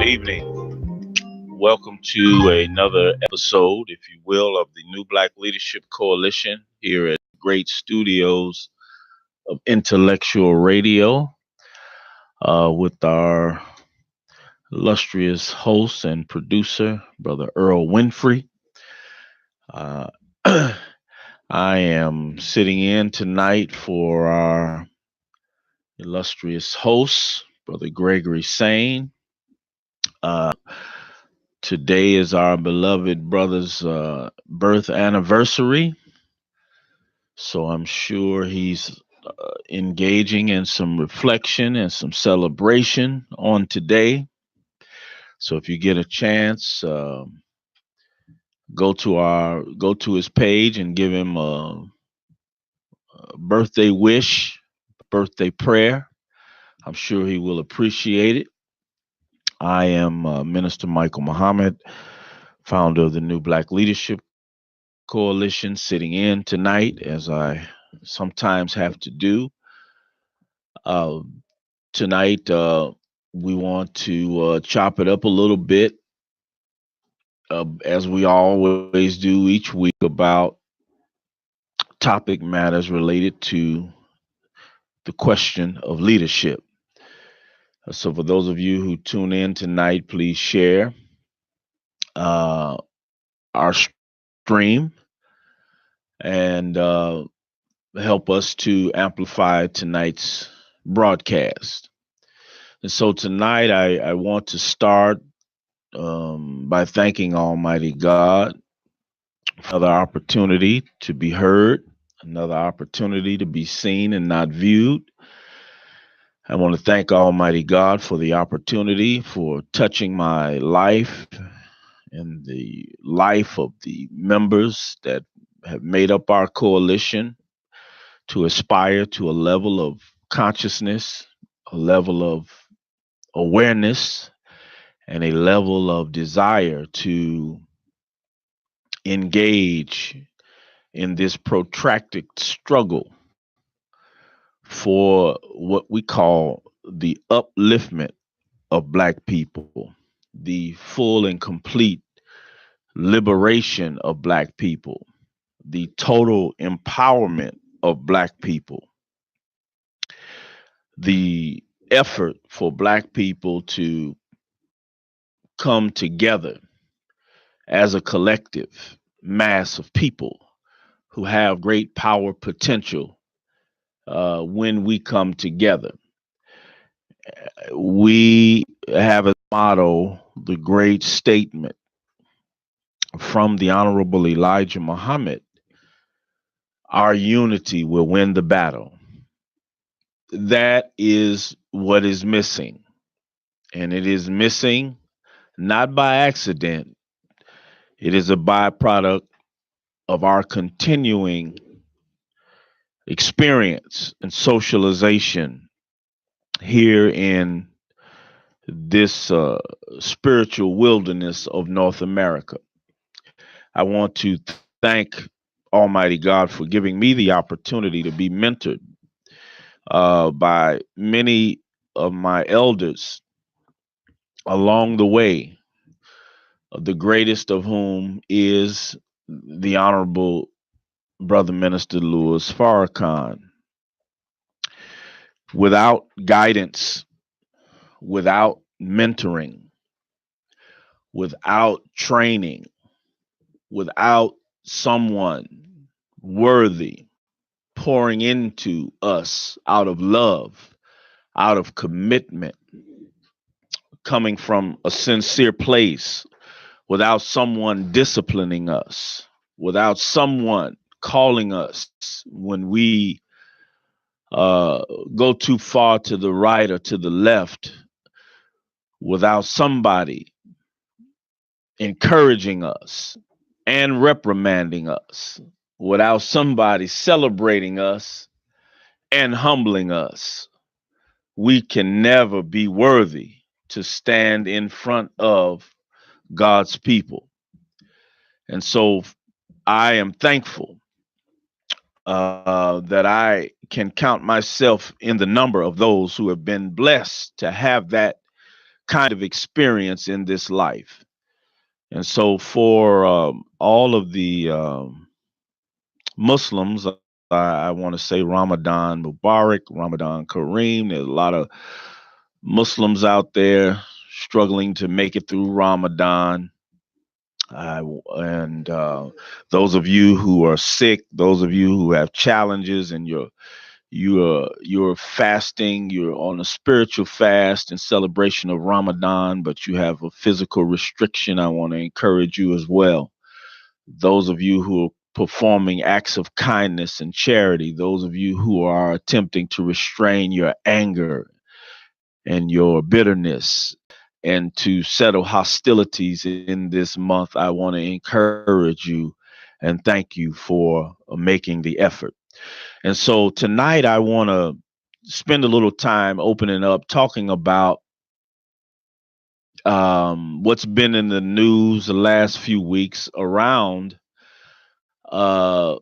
evening. Welcome to another episode, if you will, of the New Black Leadership Coalition here at great studios of Intellectual Radio with our illustrious host and producer, Brother Earl Winfrey. Uh, I am sitting in tonight for our illustrious host, Brother Gregory Sane. Uh, Today is our beloved brother's birth anniversary, so I'm sure he's engaging in some reflection and some celebration on today. So if you get a chance, go to his page and give him a birthday wish, birthday prayer. I'm sure he will appreciate it. I am Minister Michael Muhammad, founder of the New Black Leadership Coalition, sitting in tonight as I sometimes have to do. Uh, Tonight, we want to chop it up a little bit, as we always do each week, about topic matters related to the question of leadership. So, for those of you who tune in tonight, please share uh, our stream and help us to amplify tonight's broadcast. And so tonight I want to start by thanking Almighty God for another opportunity to be heard, another opportunity to be seen and not viewed. I want to thank Almighty God for the opportunity for touching my life and the life of the members that have made up our coalition to aspire to a level of consciousness, a level of awareness, and a level of desire to engage in this protracted struggle for what we call the upliftment of Black people, the full and complete liberation of Black people, the total empowerment of Black people, the effort for Black people to come together as a collective mass of people who have great power potential when we come together. We have a motto, the great statement from the Honorable Elijah Muhammad: our unity will win the battle. That is what is missing. And it is missing not by accident. It is a byproduct of our continuing experience and socialization here in this spiritual wilderness of North America. I want to thank Almighty God for giving me the opportunity to be mentored by many of my elders along the way, the greatest of whom is the Honorable Brother Minister Louis Farrakhan. Without guidance, without mentoring, without training, without someone worthy pouring into us out of love, out of commitment, coming from a sincere place, without someone disciplining us, without someone calling us when we go too far to the right or to the left, without somebody encouraging us and reprimanding us, without somebody celebrating us and humbling us, we can never be worthy to stand in front of God's people. And so I am thankful that I can count myself in the number of those who have been blessed to have that kind of experience in this life. And so, for all of the Muslims, I want to say Ramadan Mubarak, Ramadan Kareem. There's a lot of Muslims out there struggling to make it through Ramadan. And those of you who are sick, those of you who have challenges, and you're fasting, you're on a spiritual fast in celebration of Ramadan, but you have a physical restriction, I want to encourage you as well. Those of you who are performing acts of kindness and charity, those of you who are attempting to restrain your anger and your bitterness and to settle hostilities in this month, I want to encourage you and thank you for making the effort. And so tonight, I want to spend a little time opening up, talking about what's been in the news the last few weeks around uh,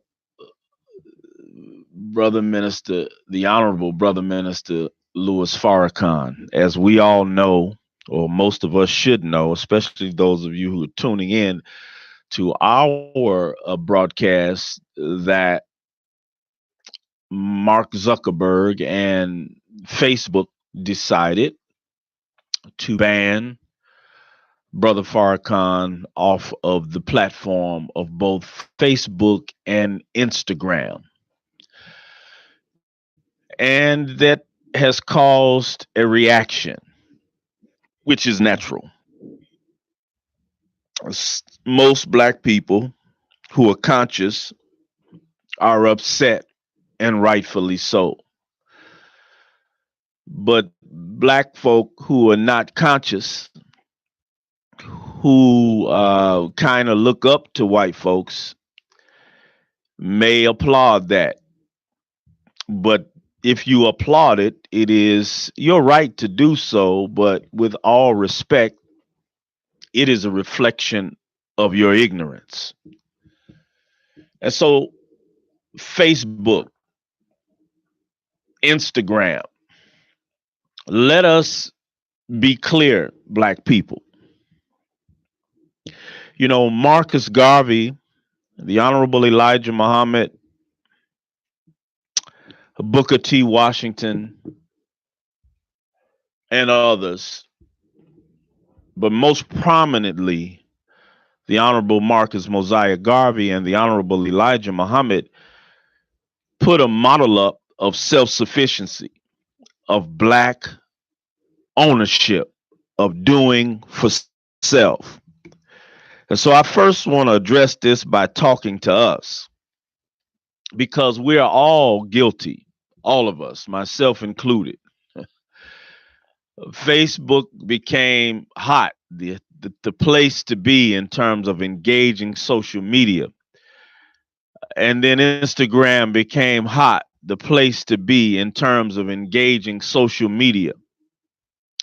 Brother Minister, the Honorable Brother Minister Louis Farrakhan. As we all know, or most of us should know, especially those of you who are tuning in to our broadcast, that Mark Zuckerberg and Facebook decided to ban Brother Farrakhan off of the platform of both Facebook and Instagram. And that has caused a reaction, which is natural. Most black people who are conscious are upset, and rightfully so. But black folk who are not conscious, who kind of look up to white folks, may applaud that. But if you applaud it, it is your right to do so. But with all respect, it is a reflection of your ignorance. And so, Facebook, Instagram, let us be clear, black people. You know, Marcus Garvey, the Honorable Elijah Muhammad, Booker T. Washington, and others, but most prominently, the Honorable Marcus Mosiah Garvey and the Honorable Elijah Muhammad put a model up of self sufficiency, of black ownership, of doing for self. And so I first want to address this by talking to us because we're all guilty, all of us, myself included. Facebook became hot, the place to be in terms of engaging social media. And then Instagram became hot, the place to be in terms of engaging social media.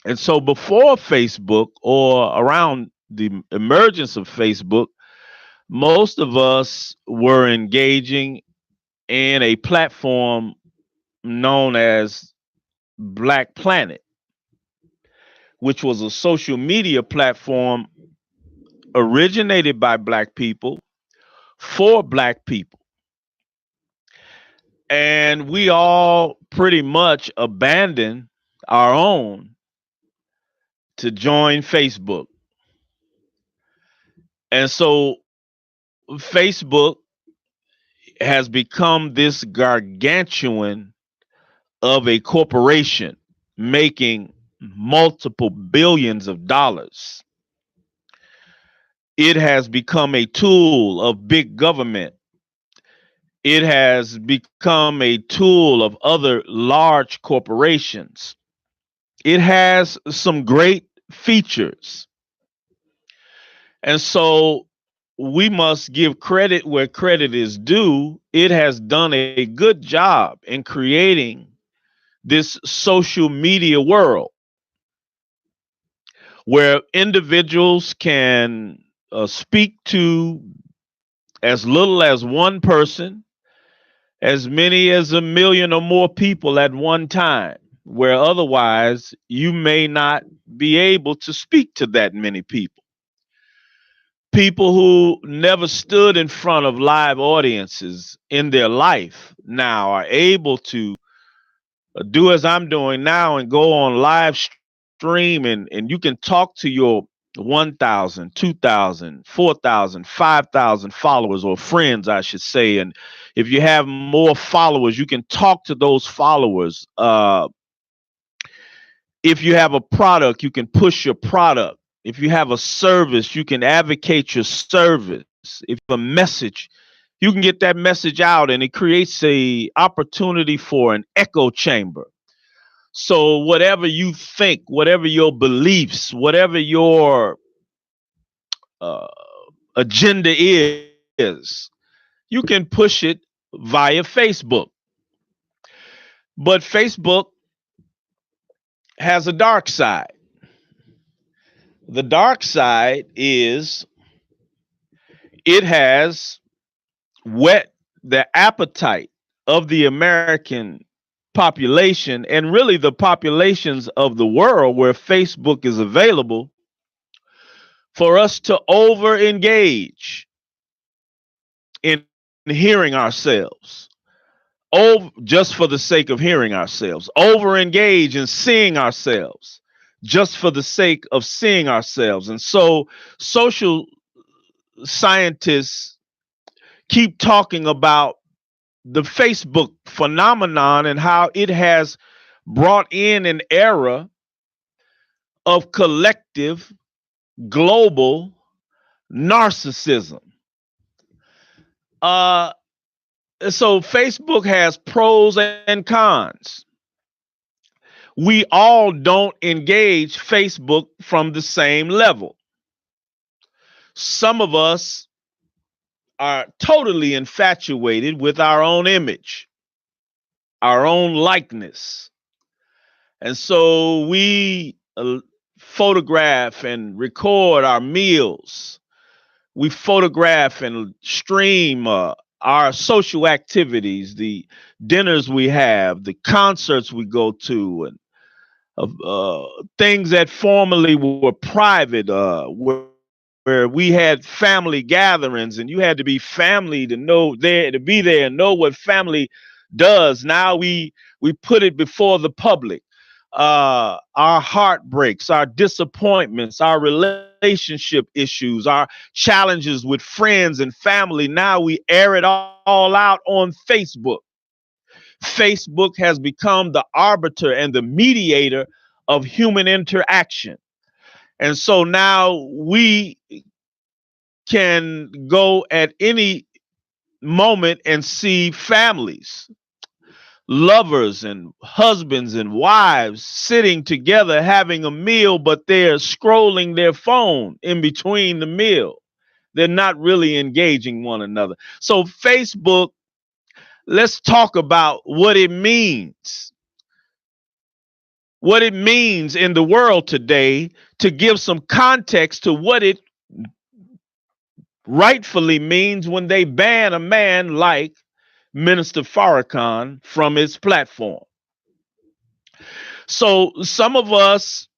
And so before Facebook or around the emergence of Facebook, most of us were engaging in a platform known as Black Planet, which was a social media platform originated by black people for black people. And we all pretty much abandoned our own to join Facebook. And so Facebook has become this gargantuan of a corporation making multiple billions of dollars. It has become a tool of big government. It has become a tool of other large corporations. It has some great features. And so we must give credit where credit is due. It has done a good job in creating this social media world where individuals can speak to as little as one person, as many as a million or more people at one time. where otherwise you may not be able to speak to that many people. People who never stood in front of live audiences in their life now are able to do as I'm doing now and go on live stream, and you can talk to your 1,000, 2,000, 4,000, 5,000 followers, or friends, I should say. And if you have more followers, you can talk to those followers. If you have a product, you can push your product. If you have a service, you can advocate your service. If you have a message, you can get that message out, and it creates a opportunity for an echo chamber. So whatever you think, whatever your beliefs, whatever your uh, agenda is, you can push it via Facebook. But Facebook has a dark side. The dark side is it has whet the appetite of the American population, and really the populations of the world where Facebook is available, for us to over engage in hearing ourselves, over just for the sake of hearing ourselves, over engage in seeing ourselves just for the sake of seeing ourselves. And so social scientists keep talking about the Facebook phenomenon and how it has brought in an era of collective global narcissism. Uh, so Facebook has pros and cons. We all don't engage Facebook from the same level. Some of us are totally infatuated with our own image, our own likeness. And so we photograph and record our meals. We photograph and stream our social activities, the dinners we have, the concerts we go to, and things that formerly were private, where we had family gatherings, and you had to be family to know there to be there and know what family does. Now we put it before the public. Our heartbreaks, our disappointments, our relationship issues, our challenges with friends and family. Now we air it all out on Facebook. Facebook has become the arbiter and the mediator of human interaction. And so now we can go at any moment and see families, lovers and husbands and wives sitting together having a meal, but they're scrolling their phone in between the meal. They're not really engaging one another. So Facebook, let's talk about what it means in the world today, to give some context to what it rightfully means when they ban a man like Minister Farrakhan from its platform. So some of us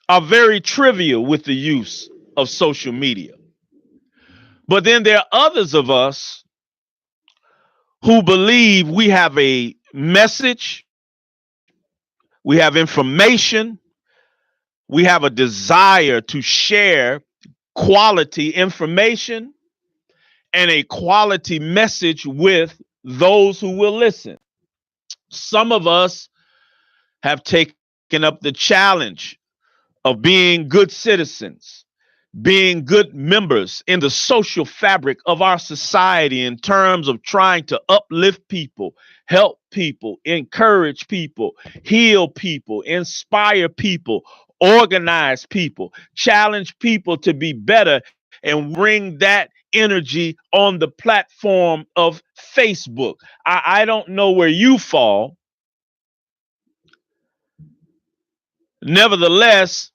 are very trivial with the use of social media. But then there are others of us who believe we have a message, we have information, we have a desire to share quality information and a quality message with those who will listen. Some of us have taken up the challenge of being good citizens, being good members in the social fabric of our society in terms of trying to uplift people, help people, encourage people, heal people, inspire people, organize people, challenge people to be better, and bring that energy on the platform of Facebook. I don't know where you fall. Nevertheless,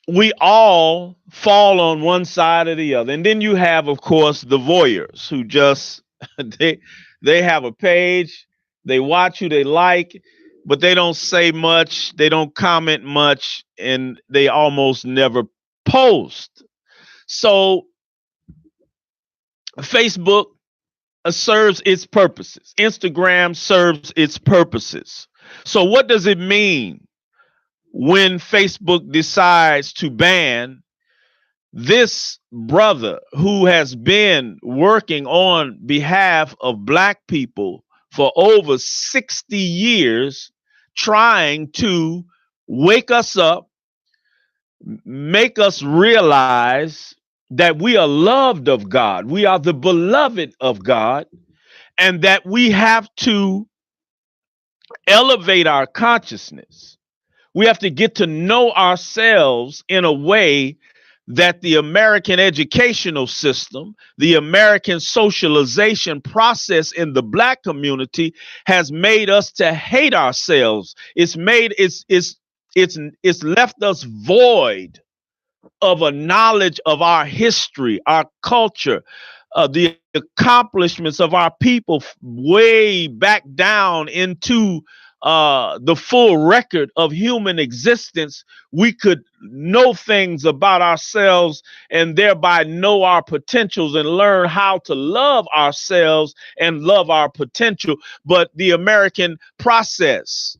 we all fall on one side or the other. And then you have, of course, the voyeurs who just they they have a page, they watch who they like, but they don't say much, they don't comment much, and they almost never post. So Facebook serves its purposes. Instagram serves its purposes. So what does it mean when Facebook decides to ban this brother who has been working on behalf of Black people for over 60 years, trying to wake us up, make us realize that we are loved of God, we are the beloved of God, and that we have to elevate our consciousness. We have to get to know ourselves in a way that the American educational system, the American socialization process in the Black community has made us to hate ourselves. It's left us void of a knowledge of our history, our culture, the accomplishments of our people way back down into the full record of human existence. We could know things about ourselves and thereby know our potentials and learn how to love ourselves and love our potential. But the American process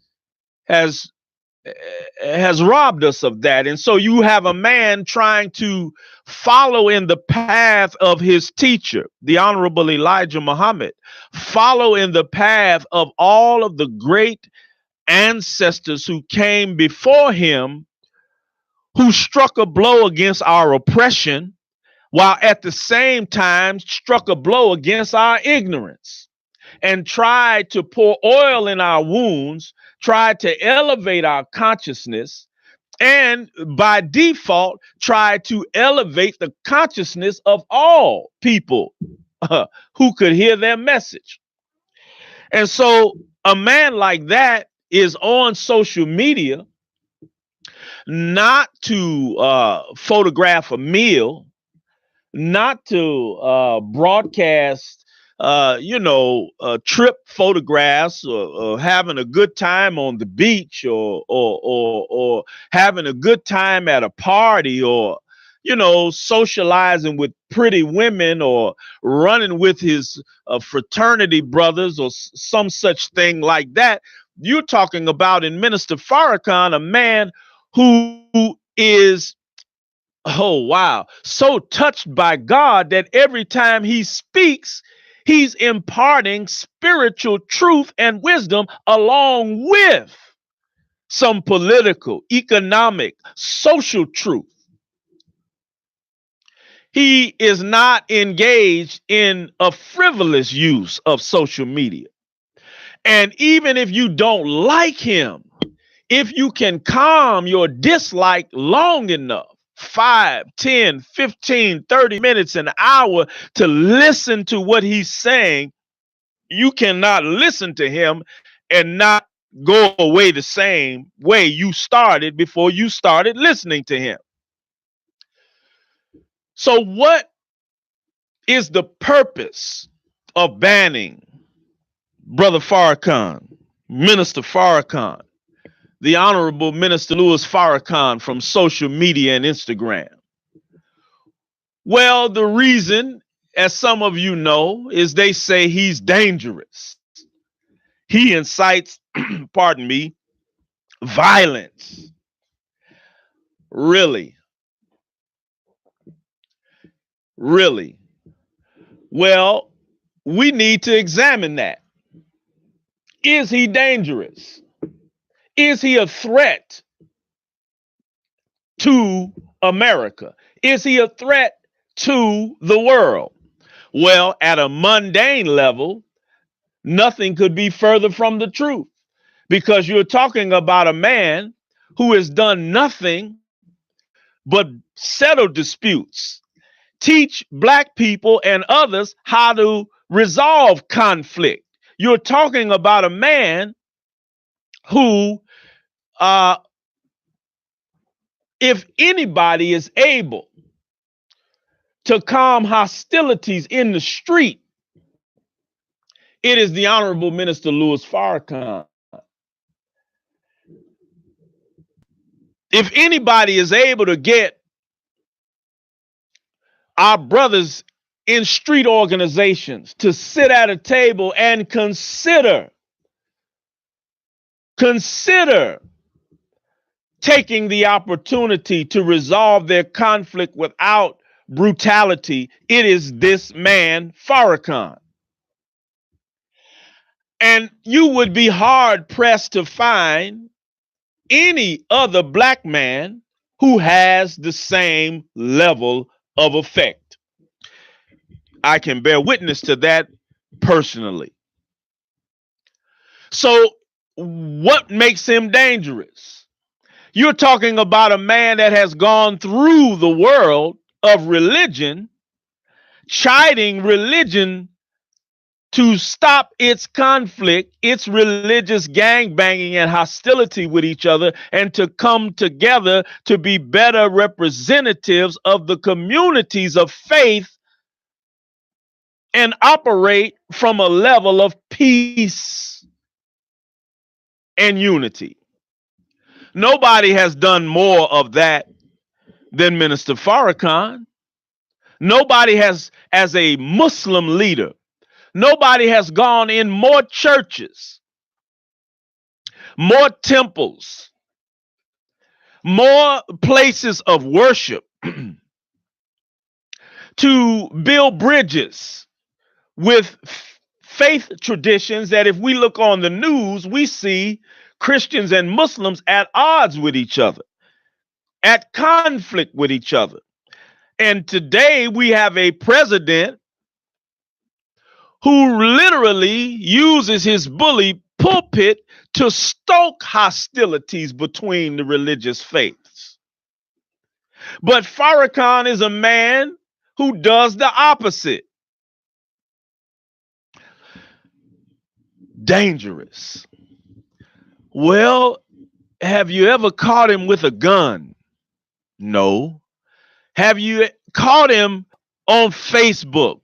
has has robbed us of that. And so you have a man trying to follow in the path of his teacher, the Honorable Elijah Muhammad, follow in the path of all of the great ancestors who came before him, who struck a blow against our oppression, while at the same time struck a blow against our ignorance and tried to pour oil in our wounds, tried to elevate our consciousness, and by default, tried to elevate the consciousness of all people who could hear their message. And so a man like that is on social media not to photograph a meal, not to broadcast, trip photographs, or having a good time on the beach, or having a good time at a party, or socializing with pretty women, or running with his fraternity brothers, or some such thing like that. You're talking about in Minister Farrakhan, a man who is, oh, wow, so touched by God that every time he speaks, he's imparting spiritual truth and wisdom along with some political, economic, social truth. He is not engaged in a frivolous use of social media. And even if you don't like him, if you can calm your dislike long enough, 5, 10, 15, 30 minutes, an hour, to listen to what he's saying, you cannot listen to him and not go away the same way you started before you started listening to him. So what is the purpose of banning Brother Farrakhan, Minister Farrakhan, the Honorable Minister Louis Farrakhan, from social media and Instagram? Well, the reason, as some of you know, is they say he's dangerous. He incites, pardon me, violence. Really? Really? Well, we need to examine that. Is he dangerous? Is he a threat to America? Is he a threat to the world? Well, at a mundane level, nothing could be further from the truth, because you're talking about a man who has done nothing but settle disputes, teach Black people and others how to resolve conflict. You're talking about a man who, if anybody is able to calm hostilities in the street, it is the Honorable Minister Louis Farrakhan. If anybody is able to get our brothers in street organizations to sit at a table and consider taking the opportunity to resolve their conflict without brutality, it is this man, Farrakhan. And you would be hard pressed to find any other black man who has the same level of effect. I can bear witness to that personally. So, what makes him dangerous? You're talking about a man that has gone through the world of religion, chiding religion to stop its conflict, its religious gangbanging and hostility with each other, and to come together to be better representatives of the communities of faith and operate from a level of peace and unity. Nobody has done more of that than Minister Farrakhan. Nobody has, as a Muslim leader, nobody has gone in more churches, more temples, more places of worship to build bridges with faith traditions that if we look on the news, we see Christians and Muslims at odds with each other, at conflict with each other. And today we have a president who literally uses his bully pulpit to stoke hostilities between the religious faiths. But Farrakhan is a man who does the opposite. Dangerous. Well, have you ever caught him with a gun? No. Have you caught him on Facebook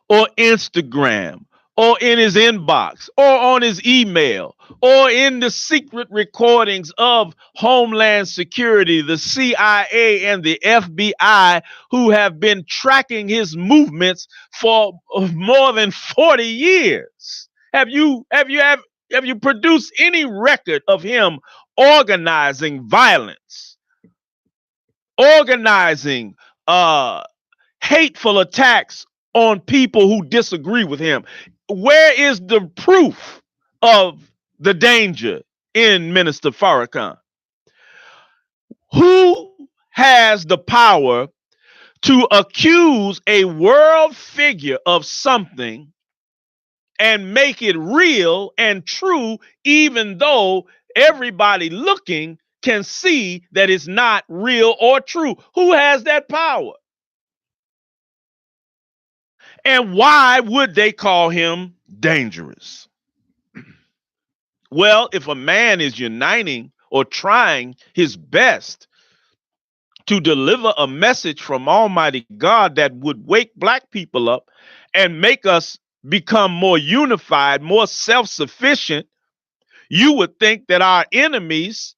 or Instagram or in his inbox or on his email or in the secret recordings of Homeland Security, the CIA and the FBI, who have been tracking his movements for more than 40 years? Have you produced any record of him organizing violence, organizing hateful attacks on people who disagree with him? Where is the proof of the danger in Minister Farrakhan? Who has the power to accuse a world figure of something and make it real and true, even though everybody looking can see that it's not real or true? Who has that power? And why would they call him dangerous? Well, if a man is uniting or trying his best to deliver a message from Almighty God that would wake black people up and make us become more unified, more self-sufficient, you would think that our enemies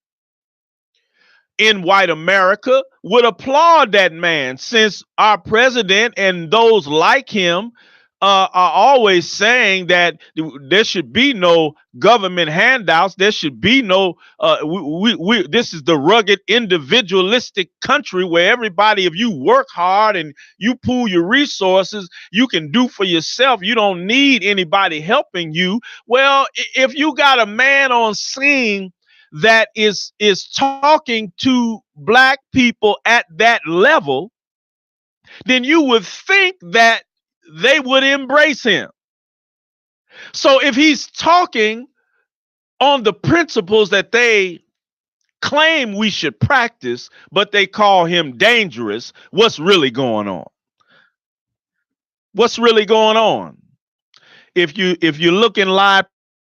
in white America would applaud that man, since our president and those like him are always saying that there should be no government handouts. There should be no, this is the rugged individualistic country where everybody, if you work hard and you pool your resources, you can do for yourself. You don't need anybody helping you. Well, if you got a man on scene that is talking to black people at that level, then you would think that they would embrace him. So if he's talking on the principles that they claim we should practice, but they call him dangerous, what's really going on? What's really going on? If you're looking live,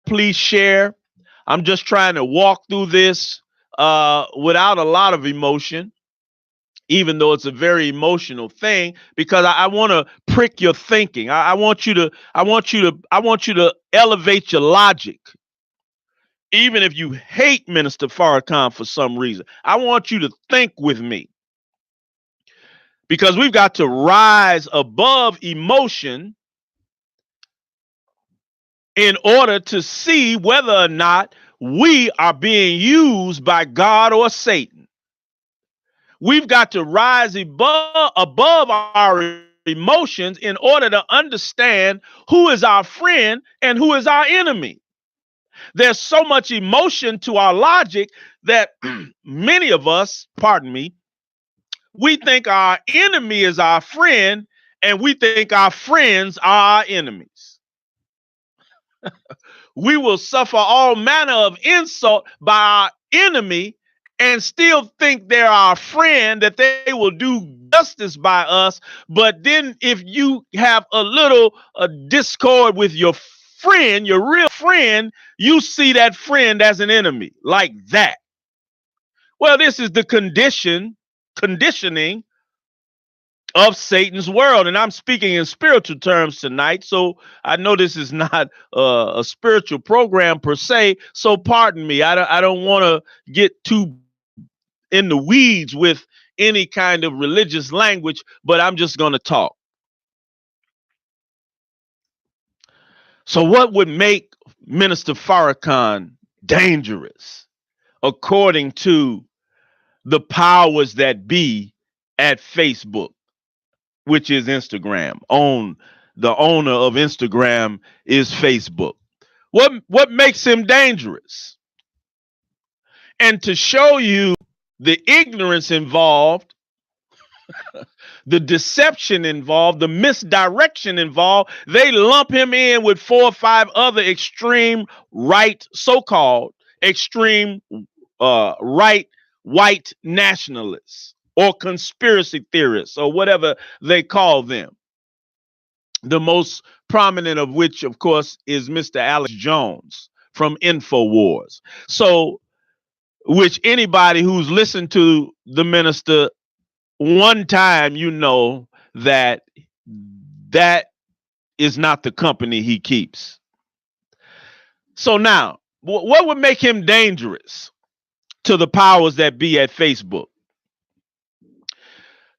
please share. I'm just trying to walk through this without a lot of emotion, even though it's a very emotional thing, because I want to prick your thinking. I want you to elevate your logic Even if you hate Minister Farrakhan for some reason, I want you to think with me, because we've got to rise above emotion in order to see whether or not we are being used by God or Satan. We've got to rise above our emotions in order to understand who is our friend and who is our enemy. There's so much emotion to our logic that many of us, we think our enemy is our friend, and we think our friends are our enemies. We will suffer all manner of insult by our enemy and still think they're our friend, that they will do justice by us. But then if you have a little discord with your friend, your real friend, you see that friend as an enemy, like that. Well, this is the conditioning of Satan's world. And I'm speaking in spiritual terms tonight. So I know this is not a spiritual program per se. So pardon me. I don't want to get too in the weeds with any kind of religious language, but I'm just going to talk. So what would make Minister Farrakhan dangerous, according to the powers that be at Facebook, which is Instagram? The owner of Instagram is Facebook. What makes him dangerous? And to show you the ignorance involved, the deception involved, the misdirection involved, they lump him in with 4 or 5 other extreme right, so-called extreme right white nationalists or conspiracy theorists or whatever they call them. The most prominent of which, of course, is Mr. Alex Jones from InfoWars. So, which anybody who's listened to the minister one time, you know that that is not the company he keeps. So now, what would make him dangerous to the powers that be at Facebook?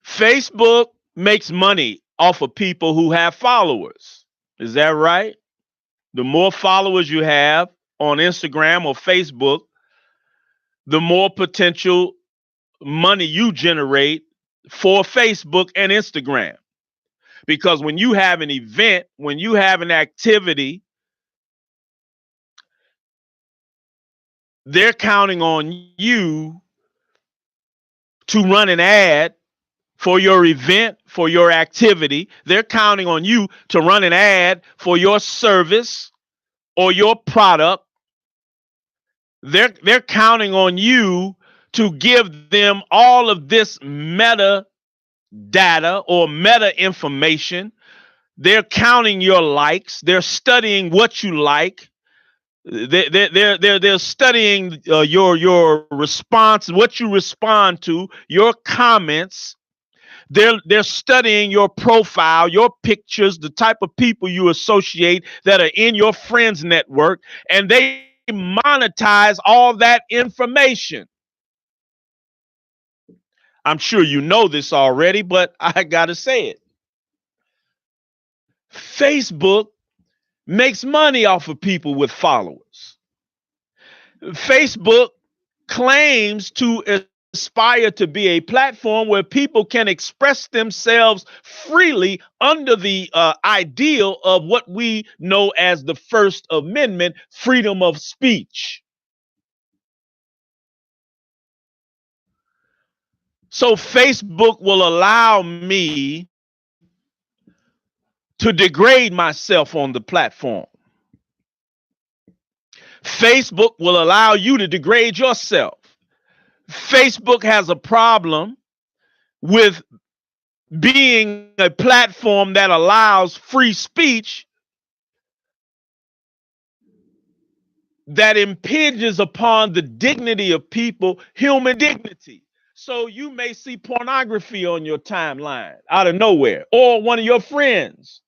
Facebook makes money off of people who have followers. Is that right? The more followers you have on Instagram or Facebook, the more potential money you generate for Facebook and Instagram. Because when you have an event, when you have an activity, they're counting on you to run an ad for your event, for your activity. They're counting on you to run an ad for your service or your product. They're counting on you to give them all of this meta data or meta information. They're counting your likes. They're studying what you like. They're studying your response, what you respond to, your comments. They're studying your profile, your pictures, the type of people you associate that are in your friends network, and they monetize all that information. I'm sure you know this already, but I gotta say it. Facebook makes money off of people with followers. Facebook claims to aspire to be a platform where people can express themselves freely under the ideal of what we know as the First Amendment, freedom of speech. So Facebook will allow me to degrade myself on the platform. Facebook will allow you to degrade yourself. Facebook has a problem with being a platform that allows free speech that impinges upon the dignity of people, human dignity. So you may see pornography on your timeline out of nowhere, or one of your friends.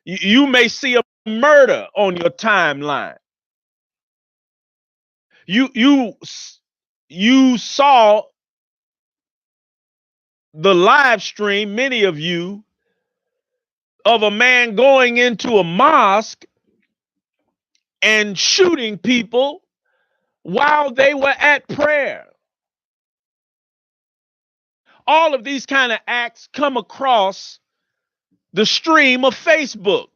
You may see a murder on your timeline. You saw the live stream, many of you, of a man going into a mosque and shooting people while they were at prayer. All of these kind of acts come across the stream of Facebook.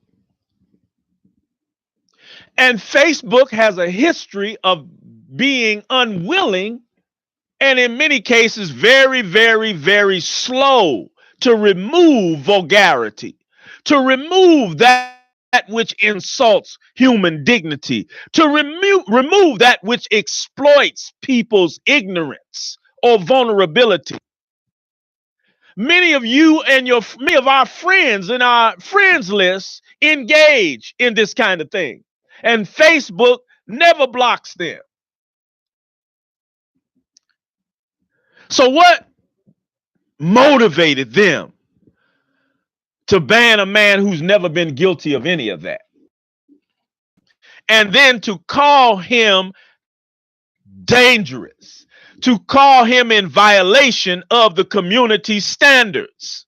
And Facebook has a history of being unwilling and in many cases very, very, very slow to remove vulgarity, to remove that which insults human dignity, to remove that which exploits people's ignorance or vulnerability. Many of you and many of our friends in our friends list engage in this kind of thing, and Facebook never blocks them. So what motivated them to ban a man who's never been guilty of any of that? And then to call him dangerous, to call him in violation of the community standards.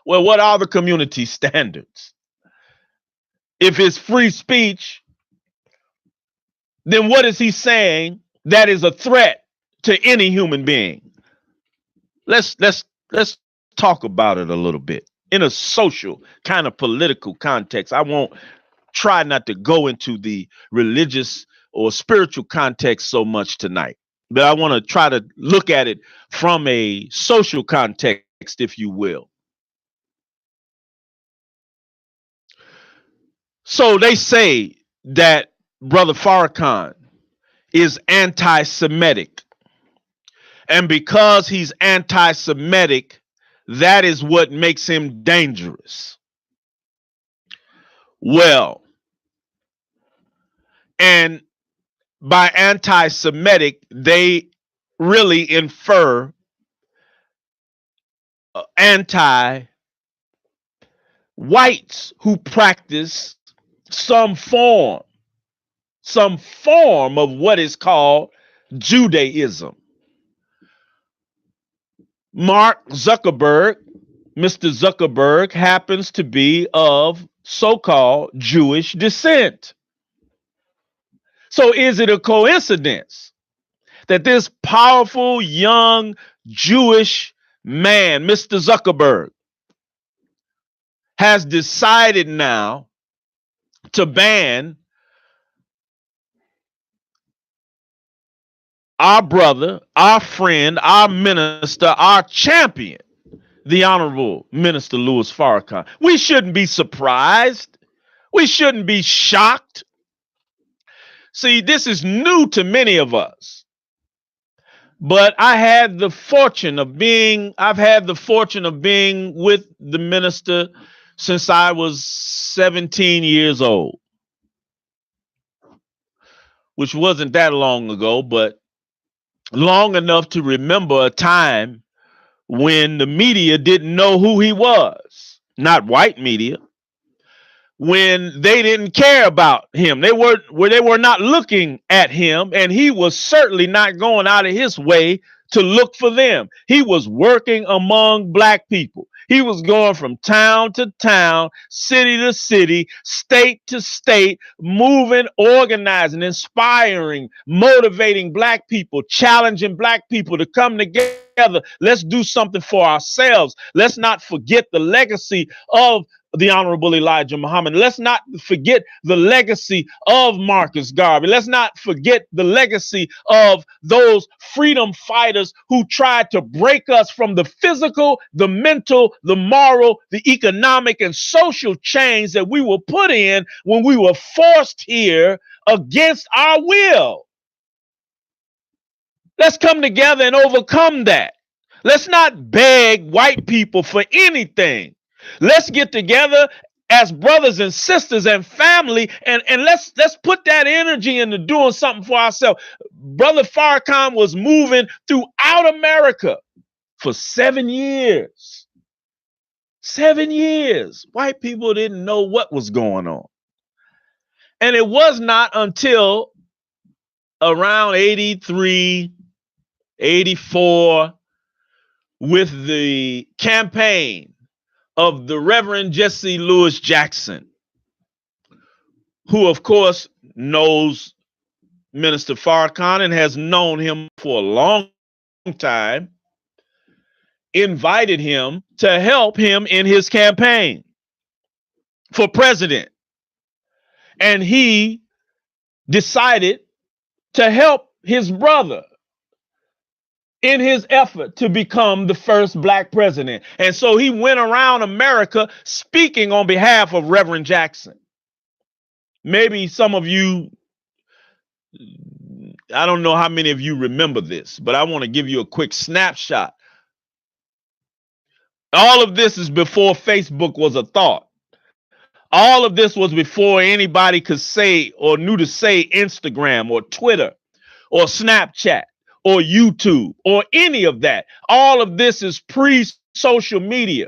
Well, what are the community standards? If it's free speech, then what is he saying that is a threat to any human being? Let's talk about it a little bit in a social kind of political context. I won't try not to go into the religious or spiritual context so much tonight, but I want to try to look at it from a social context, if you will. So they say that Brother Farrakhan is anti-Semitic. And because he's anti-Semitic, that is what makes him dangerous. Well, and by anti-Semitic, they really infer anti-whites who practice some form of what is called Judaism. Mark Zuckerberg, Mr. Zuckerberg, happens to be of so-called Jewish descent. So is it a coincidence that this powerful young Jewish man, Mr. Zuckerberg, has decided now to ban our brother, our friend, our minister, our champion, the Honorable Minister Louis Farrakhan? We shouldn't be surprised. We shouldn't be shocked. See, this is new to many of us. But I've had the fortune of being with the minister since I was 17 years old, which wasn't that long ago, but long enough to remember a time when the media didn't know who he was, not white media, when they didn't care about him. They were not looking at him, and he was certainly not going out of his way to look for them. He was working among black people. He was going from town to town, city to city, state to state, moving, organizing, inspiring, motivating black people, challenging black people to come together. Let's do something for ourselves. Let's not forget the legacy of the Honorable Elijah Muhammad. Let's not forget the legacy of Marcus Garvey. Let's not forget the legacy of those freedom fighters who tried to break us from the physical, the mental, the moral, the economic, and social chains that we were put in when we were forced here against our will. Let's come together and overcome that. Let's not beg white people for anything. Let's get together as brothers and sisters and family, and let's put that energy into doing something for ourselves. Brother Farrakhan was moving throughout America for 7 years. 7 years. White people didn't know what was going on. And it was not until around 83, 84, with the campaign of the Reverend Jesse Lewis Jackson, who, of course, knows Minister Farrakhan and has known him for a long time, invited him to help him in his campaign for president. And he decided to help his brother in his effort to become the first black president. And so he went around America speaking on behalf of Reverend Jackson. Maybe some of you, I don't know how many of you remember this, but I want to give you a quick snapshot. All of this is before Facebook was a thought. All of this was before anybody could say or knew to say Instagram or Twitter or Snapchat or YouTube or any of that. All of this is pre-social media.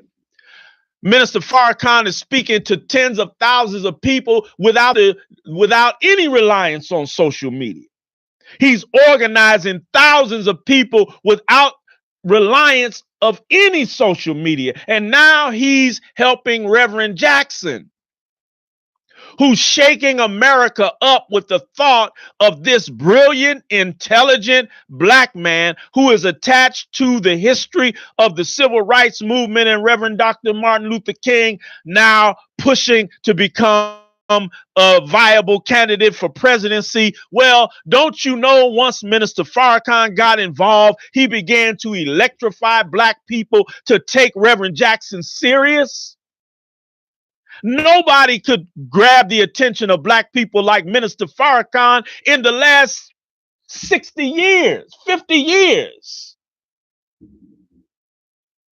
Minister Farrakhan is speaking to tens of thousands of people without any reliance on social media. He's organizing thousands of people without reliance of any social media. And now he's helping Reverend Jackson, who's shaking America up with the thought of this brilliant, intelligent black man who is attached to the history of the civil rights movement and Reverend Dr. Martin Luther King, now pushing to become a viable candidate for presidency. Well, don't you know, once Minister Farrakhan got involved, he began to electrify black people to take Reverend Jackson serious. Nobody could grab the attention of black people like Minister Farrakhan in the last 60 years, 50 years.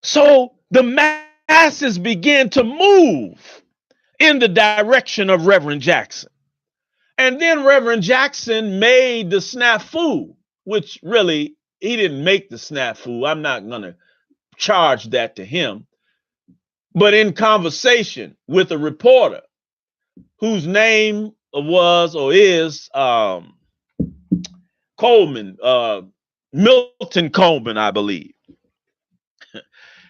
So the masses began to move in the direction of Reverend Jackson. And then Reverend Jackson made the snafu, which really, he didn't make the snafu. I'm not going to charge that to him. But in conversation with a reporter whose name was or is Coleman, Milton Coleman, I believe,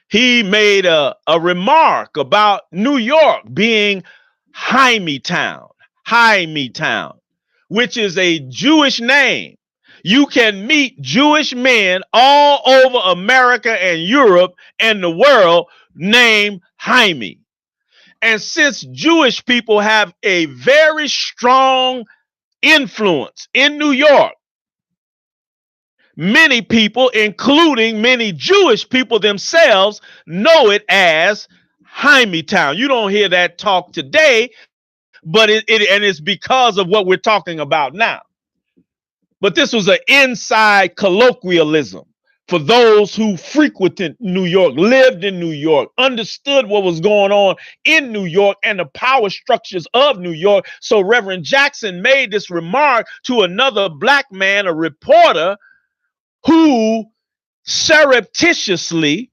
he made a remark about New York being Hymietown, which is a Jewish name. You can meet Jewish men all over America and Europe and the world named Jaime. And since Jewish people have a very strong influence in New York, many people, including many Jewish people themselves, know it as Hymietown. You don't hear that talk today, but it's because of what we're talking about now. But this was an inside colloquialism for those who frequented New York, lived in New York, understood what was going on in New York and the power structures of New York. So Reverend Jackson made this remark to another black man, a reporter, who surreptitiously,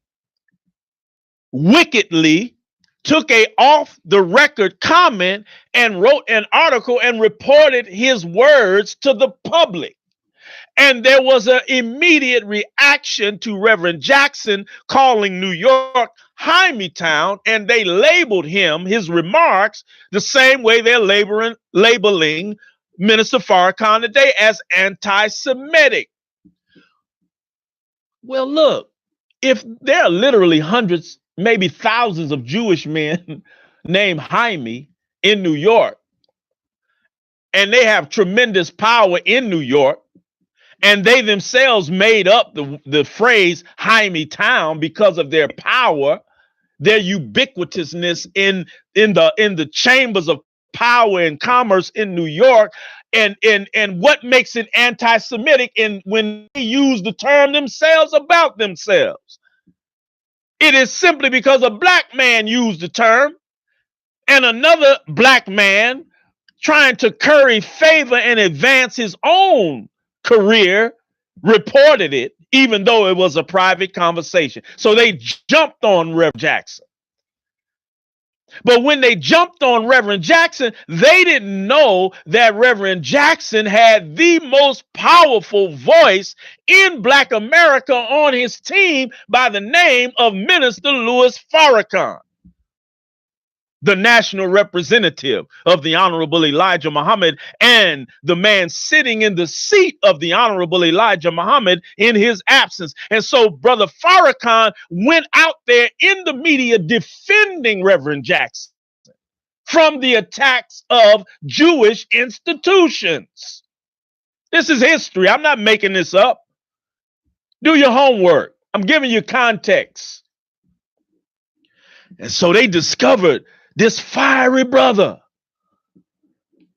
wickedly took a off-the-record comment and wrote an article and reported his words to the public. And there was an immediate reaction to Reverend Jackson calling New York Hymietown, and they labeled him, his remarks, the same way they're labeling Minister Farrakhan today as anti-Semitic. Well, look, if there are literally hundreds, maybe thousands of Jewish men named Jaime in New York, and they have tremendous power in New York, and they themselves made up the phrase Hymietown because of their power, their ubiquitousness in the chambers of power and commerce in New York. And what makes it anti-Semitic when they use the term themselves about themselves? It is simply because a black man used the term, and another black man trying to curry favor and advance his own career reported it, even though it was a private conversation. So they jumped on Rev Jackson. But when they jumped on Reverend Jackson, they didn't know that Reverend Jackson had the most powerful voice in Black America on his team by the name of Minister Louis Farrakhan, the national representative of the Honorable Elijah Muhammad and the man sitting in the seat of the Honorable Elijah Muhammad in his absence. And so Brother Farrakhan went out there in the media defending Reverend Jackson from the attacks of Jewish institutions. This is history. I'm not making this up. Do your homework. I'm giving you context. And so they discovered this fiery brother.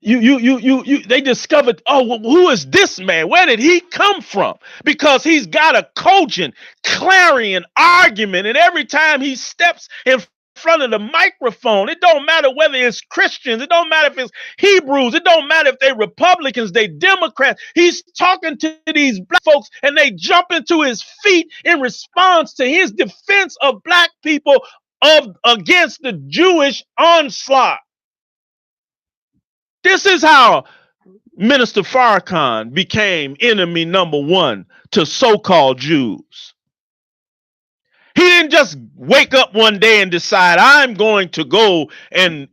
They discovered, oh, well, who is this man? Where did he come from? Because he's got a cogent, clarion argument, and every time he steps in front of the microphone, it don't matter whether it's Christians, it don't matter if it's Hebrews, it don't matter if they Republicans, they Democrats. He's talking to these Black folks, and they jump into his feet in response to his defense of Black people against the Jewish onslaught. This is how Minister Farrakhan became enemy number one to so-called Jews. He didn't just wake up one day and decide, I'm going to go and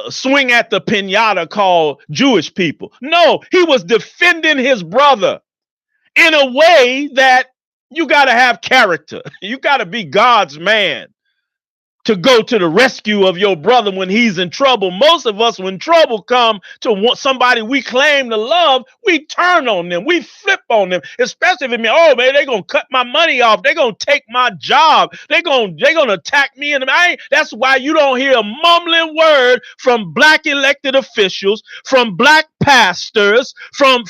swing at the piñata called Jewish people. No, he was defending his brother in a way that you got to have character. You got to be God's man to go to the rescue of your brother when he's in trouble. Most of us, when trouble come to somebody we claim to love, we turn on them. We flip on them, especially if it means, oh man, they're going to cut my money off. They're going to take my job. They're going to attack me. And that's why you don't hear a mumbling word from Black elected officials, from Black pastors, from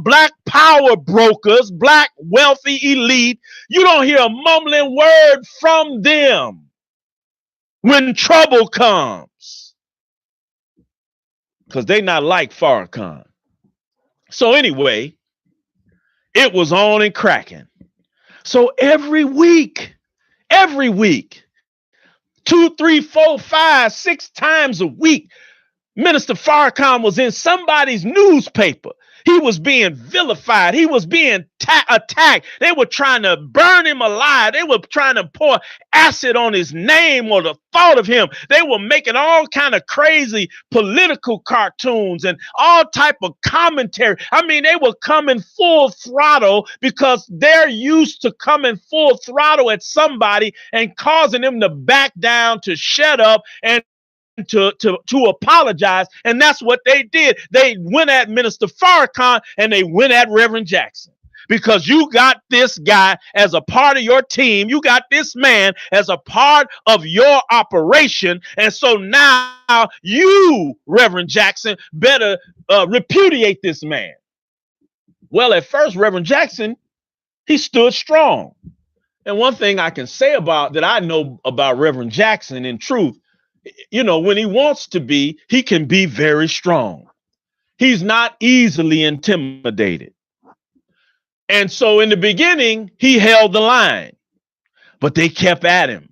Black power brokers, Black wealthy elite. You don't hear a mumbling word from them when trouble comes, because they not like Farrakhan. So anyway, it was on and cracking. So every week, 2, 3, 4, 5, 6 times a week, Minister Farrakhan was in somebody's newspaper. He was being vilified. He was being attacked. They were trying to burn him alive. They were trying to pour acid on his name or the thought of him. They were making all kind of crazy political cartoons and all type of commentary. I mean, they were coming full throttle because they're used to coming full throttle at somebody and causing them to back down, to shut up, and to apologize. And that's what they did. They went at Minister Farrakhan and they went at Reverend Jackson, because you got this guy as a part of your team. You got this man as a part of your operation. And so now you, Reverend Jackson, better repudiate this man. Well, at first, Reverend Jackson, he stood strong. And one thing I can say about that I know about Reverend Jackson, in truth, you know, when he wants to be, he can be very strong. He's not easily intimidated. And so in the beginning, he held the line, but they kept at him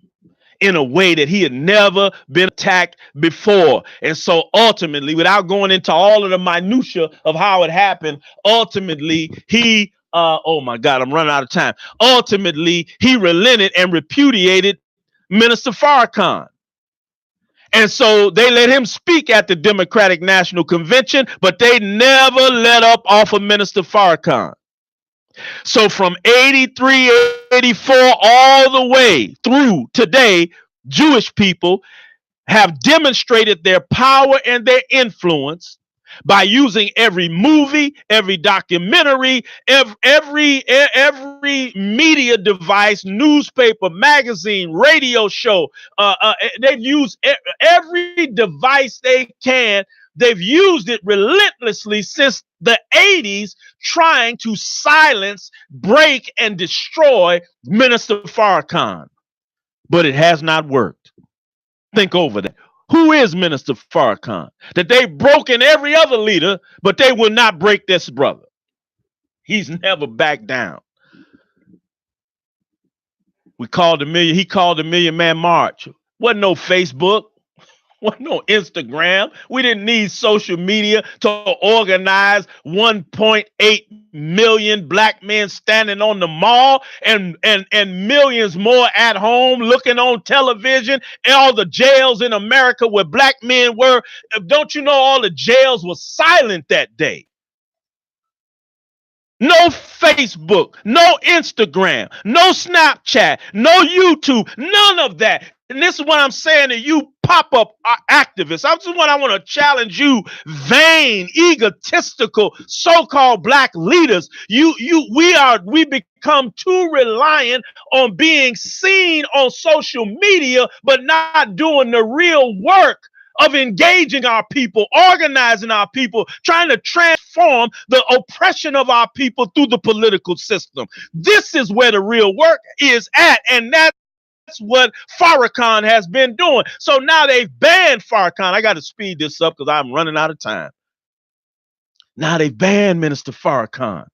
in a way that he had never been attacked before. And so ultimately, without going into all of the minutia of how it happened, ultimately he, oh my God, I'm running out of time. Ultimately, he relented and repudiated Minister Farrakhan. And so they let him speak at the Democratic National Convention, but they never let up off of Minister Farrakhan. So from 83, 84, all the way through today, Jewish people have demonstrated their power and their influence by using every movie, every documentary, every media device, newspaper, magazine, radio show. They've used every device they can. They've used it relentlessly since the 80s, trying to silence, break, and destroy Minister Farrakhan. But it has not worked. Think over that. Who is Minister Farrakhan? That they've broken every other leader, but they will not break this brother. He's never backed down. He called the Million Man March. Wasn't no Facebook. Wasn't no Instagram. We didn't need social media to organize 1.8 million black men standing on the mall and millions more at home looking on television. All the jails in America where black men were. Don't you know all the jails were silent that day? No Facebook, no Instagram, no Snapchat, no YouTube, none of that. And this is what I'm saying to you pop-up activists. This is what I want to challenge you, vain, egotistical, so-called black leaders. We become too reliant on being seen on social media, but not doing the real work of engaging our people, organizing our people, trying to transform the oppression of our people through the political system. This is where the real work is at, and that's what Farrakhan has been doing. So now they've banned Farrakhan. I got to speed this up because I'm running out of time. Now they've banned Minister Farrakhan.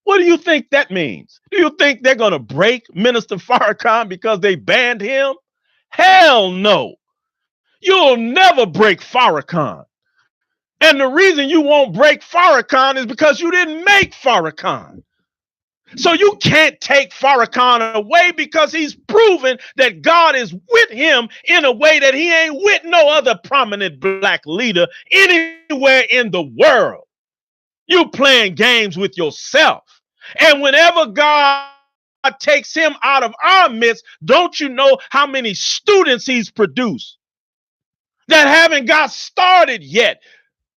What do you think that means? Do you think they're going to break Minister Farrakhan because they banned him? Hell no. You'll never break Farrakhan. And the reason you won't break Farrakhan is because you didn't make Farrakhan. So you can't take Farrakhan away because he's proven that God is with him in a way that he ain't with no other prominent black leader anywhere in the world. You playing games with yourself. And whenever God takes him out of our midst, don't you know how many students he's produced that haven't got started yet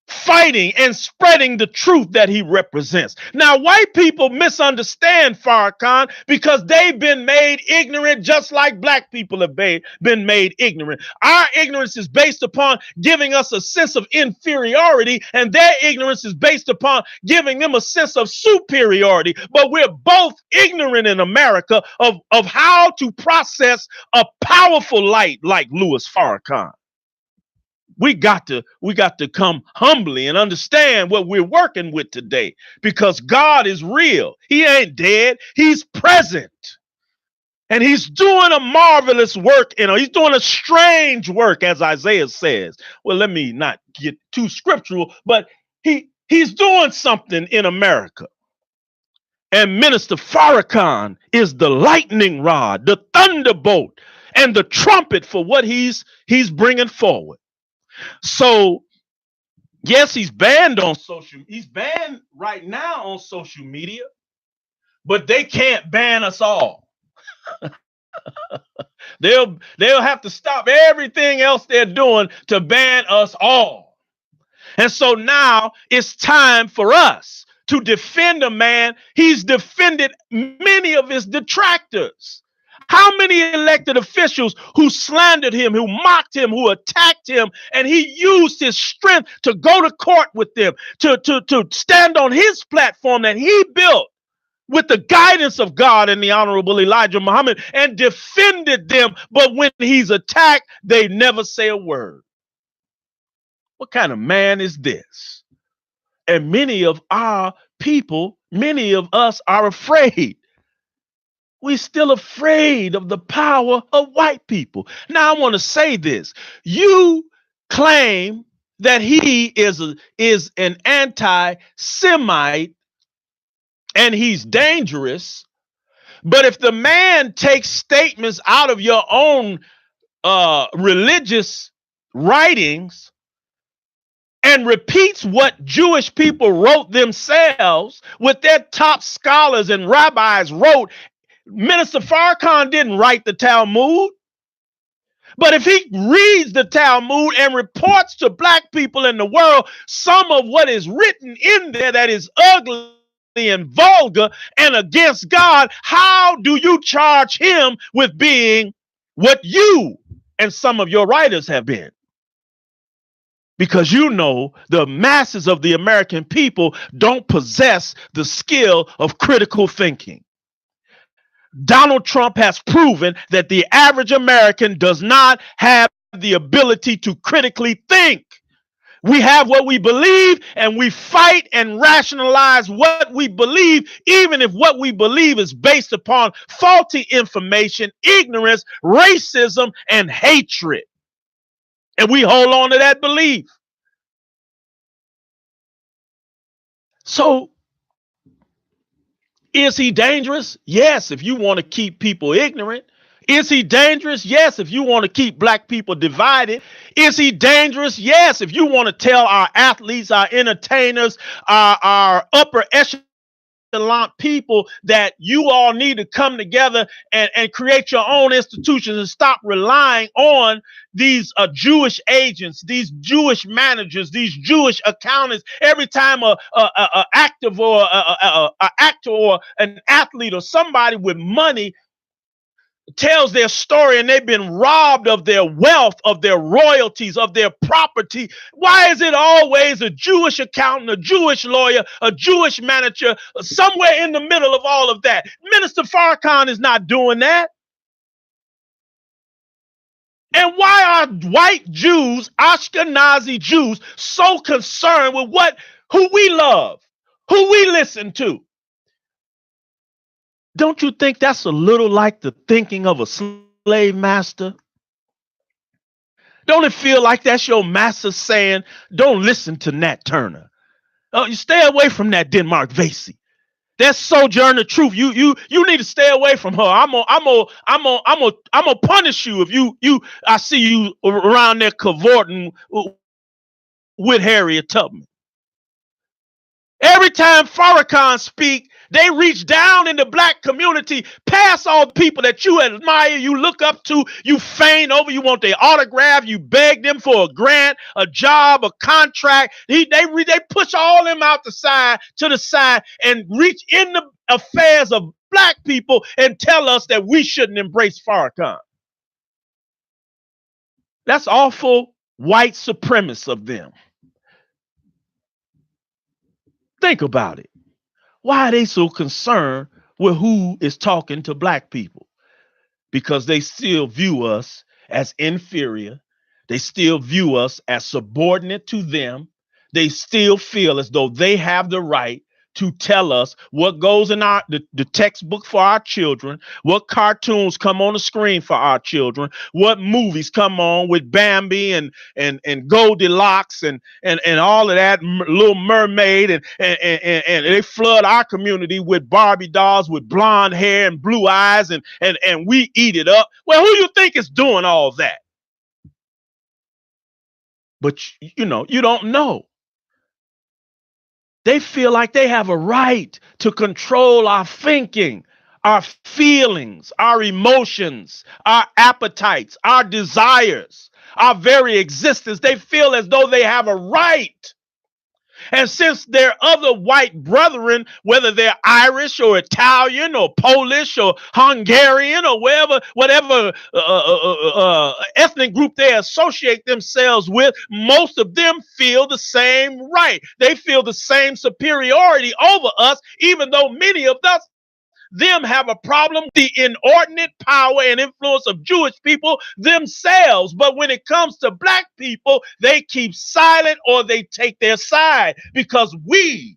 fighting and spreading the truth that he represents? Now, white people misunderstand Farrakhan because they've been made ignorant just like black people have been made ignorant. Our ignorance is based upon giving us a sense of inferiority, and their ignorance is based upon giving them a sense of superiority. But we're both ignorant in America of how to process a powerful light like Louis Farrakhan. We got to come humbly and understand what we're working with today, because God is real. He ain't dead. He's present. And he's doing a marvelous work. He's doing a strange work, as Isaiah says. Well, let me not get too scriptural, but he's doing something in America. And Minister Farrakhan is the lightning rod, the thunderbolt, and the trumpet for what he's bringing forward. So, yes, he's banned right now on social media, but they can't ban us all. They'll have to stop everything else they're doing to ban us all. And so now it's time for us to defend a man. He's defended many of his detractors. How many elected officials who slandered him, who mocked him, who attacked him, and he used his strength to go to court with them, to stand on his platform that he built with the guidance of God and the Honorable Elijah Muhammad, and defended them. But when he's attacked, they never say a word. What kind of man is this? And many of our people, many of us are afraid. We're still afraid of the power of white people. Now, I want to say this. You claim that he is an anti-Semite and he's dangerous. But if the man takes statements out of your own religious writings and repeats what Jewish people wrote themselves, what their top scholars and rabbis wrote, Minister Farrakhan didn't write the Talmud. But if he reads the Talmud and reports to black people in the world some of what is written in there that is ugly and vulgar and against God, how do you charge him with being what you and some of your writers have been? Because you know the masses of the American people don't possess the skill of critical thinking. Donald Trump has proven that the average American does not have the ability to critically think. We have what we believe, and we fight and rationalize what we believe, even if what we believe is based upon faulty information, ignorance, racism, and hatred. And we hold on to that belief. So, is he dangerous? Yes, if you want to keep people ignorant. Is he dangerous? Yes, if you want to keep black people divided. Is he dangerous? Yes, if you want to tell our athletes, our entertainers, our upper echelon people that you all need to come together and create your own institutions and stop relying on these Jewish agents, these Jewish managers, these Jewish accountants. Every time a active or a actor or an athlete or somebody with money tells their story and they've been robbed of their wealth, of their royalties, of their property. Why is it always a Jewish accountant, a Jewish lawyer, a Jewish manager, somewhere in the middle of all of that? Minister Farrakhan is not doing that. And why are white Jews, Ashkenazi Jews, so concerned with who we love, who we listen to? Don't you think that's a little like the thinking of a slave master? Don't it feel like that's your master saying, don't listen to Nat Turner? You stay away from that Denmark Vesey. That's Sojourner Truth. You need to stay away from her. I'm gonna punish you if I see you around there cavorting with Harriet Tubman. Every time Farrakhan speak, they reach down in the black community, past all the people that you admire, you look up to, you faint over, you want their autograph, you beg them for a grant, a job, a contract. They push all them out to the side and reach in the affairs of black people and tell us that we shouldn't embrace Farrakhan. That's awful white supremacist of them. Think about it. Why are they so concerned with who is talking to black people? Because they still view us as inferior. They still view us as subordinate to them. They still feel as though they have the right to tell us what goes in the textbook for our children, what cartoons come on the screen for our children, what movies come on with Bambi and Goldilocks and all of that, Little Mermaid, and they flood our community with Barbie dolls with blonde hair and blue eyes, and we eat it up. Well, who you think is doing all that? But you don't know. They feel like they have a right to control our thinking, our feelings, our emotions, our appetites, our desires, our very existence. They feel as though they have a right. And since their other white brethren, whether they're Irish or Italian or Polish or Hungarian or whatever ethnic group they associate themselves with, most of them feel the same right. They feel the same superiority over us, even though many of them have a problem with the inordinate power and influence of Jewish people themselves. But when it comes to black people, they keep silent or they take their side because we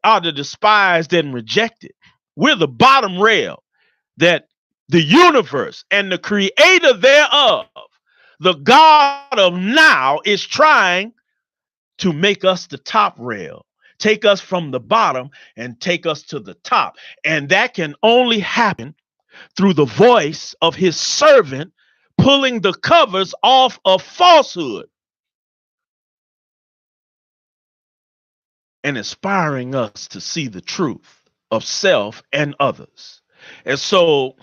are the despised and rejected. We're the bottom rail that the universe and the creator thereof, the God of now, is trying to make us the top rail. Take us from the bottom and take us to the top. And that can only happen through the voice of his servant pulling the covers off of falsehood and inspiring us to see the truth of self and others. And so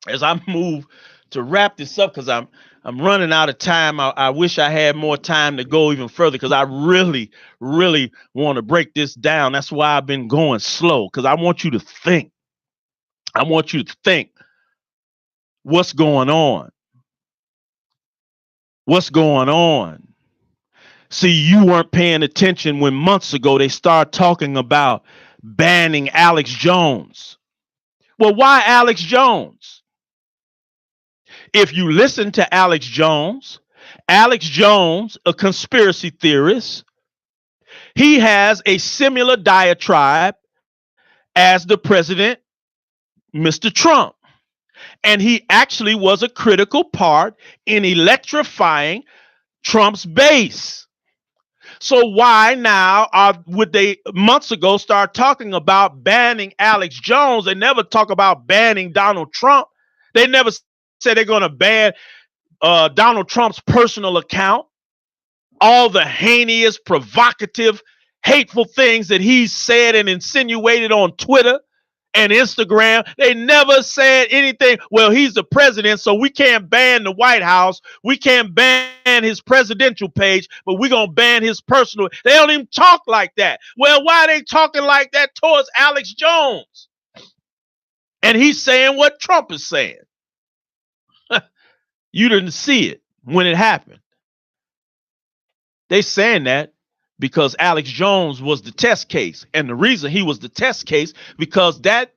as I move to wrap this up, because I'm running out of time. I wish I had more time to go even further because I really, really want to break this down. That's why I've been going slow, because I want you to think. I want you to think what's going on. What's going on? See, you weren't paying attention when months ago they started talking about banning Alex Jones. Well, why Alex Jones? If you listen to Alex Jones Alex Jones, a conspiracy theorist, he has a similar diatribe as the president, Mr. Trump. And he actually was a critical part in electrifying Trump's base. So why now would they months ago start talking about banning Alex Jones? They never talk about banning Donald Trump. They never say they're going to ban Donald Trump's personal account, all the heinous, provocative, hateful things that he's said and insinuated on Twitter and Instagram. They never said anything. Well, he's the president, so we can't ban the White House. We can't ban his presidential page, but we're going to ban his personal. They don't even talk like that. Well, why are they talking like that towards Alex Jones? And he's saying what Trump is saying. You didn't see it when it happened. They saying that because Alex Jones was the test case. And the reason he was the test case, because that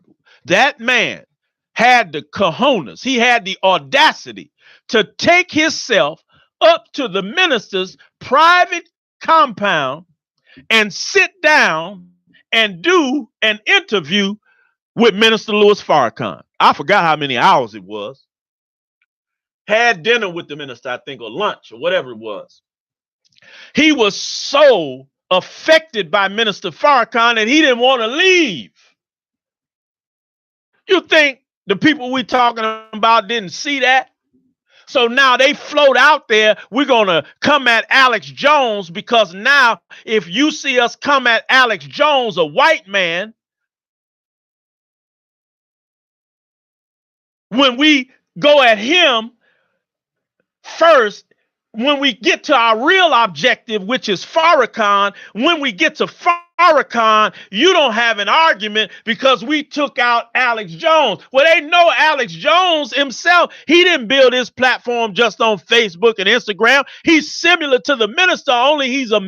man had the cojones, he had the audacity to take himself up to the minister's private compound and sit down and do an interview with Minister Louis Farrakhan. I forgot how many hours it was. Had dinner with the minister, I think, or lunch or whatever it was. He was so affected by Minister Farrakhan that he didn't want to leave. You think the people we talking about didn't see that? So now they float out there, we're going to come at Alex Jones, because now if you see us come at Alex Jones, a white man, when we go at him first, when we get to our real objective, which is Farrakhan, when we get to Farrakhan, you don't have an argument because we took out Alex Jones. Well, they know Alex Jones himself, he didn't build his platform just on Facebook and Instagram. He's similar to the minister, only he's a